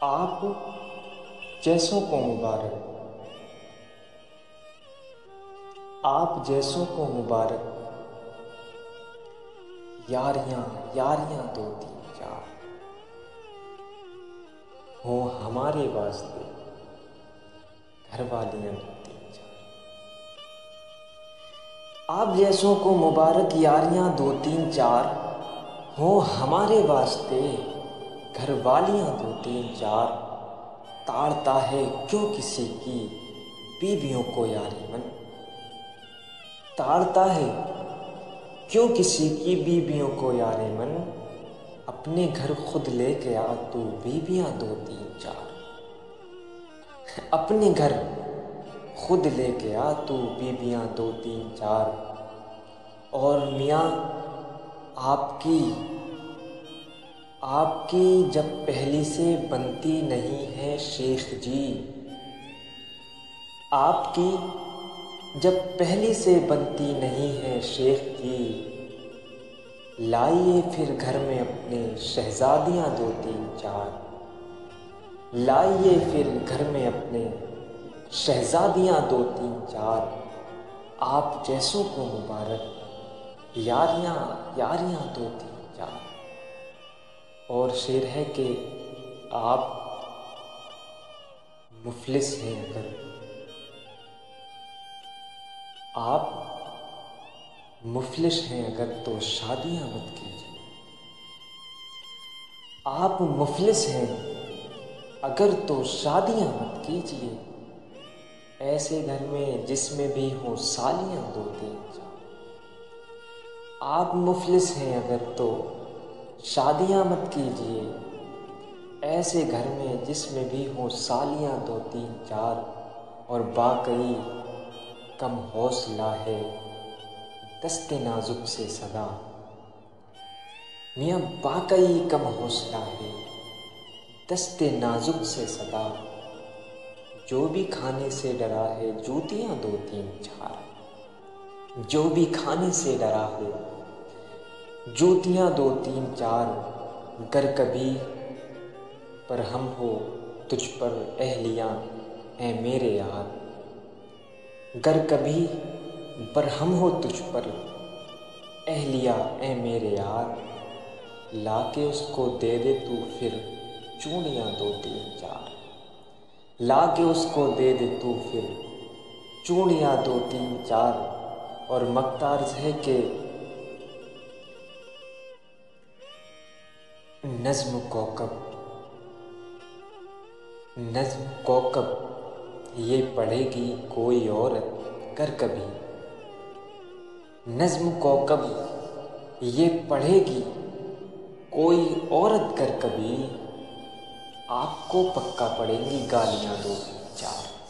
آپ جیسوں کو مبارک، آپ جیسوں کو مبارک، یاریاں یاریاں دو تین چار ہوں ہمارے واسطے، گھر والیاں دو تین چار۔ آپ جیسوں کو مبارک یاریاں دو تین چار ہوں ہمارے واسطے، گھر والیاں دو تین چار۔ تاڑتا ہے کیوں کسی کی بیویوں کو یار من، تاڑتا ہے کیوں کسی کی بیویوں کو یار من، اپنے گھر خود لے کے آ تو بیویاں دو تین چار۔ اپنے گھر خود لے کے آ تو بیویاں دو تین چار۔ اور میاں آپ کی جب پہلی سے بنتی نہیں ہے شیخ جی، آپ کی جب پہلی سے بنتی نہیں ہے شیخ جی، لائیے پھر گھر میں اپنے شہزادیاں دو تین چار۔ لائیے پھر گھر میں اپنے شہزادیاں دو تین چار۔ آپ جیسوں کو مبارک یاریاں یاریاں دو تین چار۔ اور شعر ہے کہ آپ مفلس ہیں اگر، آپ مفلس ہیں اگر تو شادیاں مت کیجیے۔ آپ مفلس ہیں اگر تو شادیاں مت کیجیے، ایسے گھر میں جس میں بھی ہوں سالیاں دو تین چار۔ آپ مفلس ہیں اگر تو شادیاں مت کیجیے، ایسے گھر میں جس میں بھی ہوں سالیاں دو تین چار۔ اور باقی کم حوصلہ ہے دست نازک سے صدا، میاں باقی کم حوصلہ ہے دست نازک سے صدا۔ جو بھی کھانے سے ڈرا ہے جوتیاں دو تین چار۔ جو بھی کھانے سے ڈرا ہے جوتیاں دو تین چار۔ گر کبھی پر ہم ہو تجھ پر اہلیاں اے میرے یار، گر کبھی پر ہم ہو تجھ پر اہلیاں اے میرے یار، لا کے اس کو دے دے تو پھر چوڑیاں دو تین چار۔ لا کے اس کو دے دے تو پھر چوڑیاں دو تین چار۔ اور مکتارز ہے کہ نظم کوکب یہ پڑھے گی کوئی عورت گر کبھی، نظم کوکب یہ پڑھے گی کوئی عورت گر کبھی، آپ کو پکا پڑیں گی گالیاں دو تین چار۔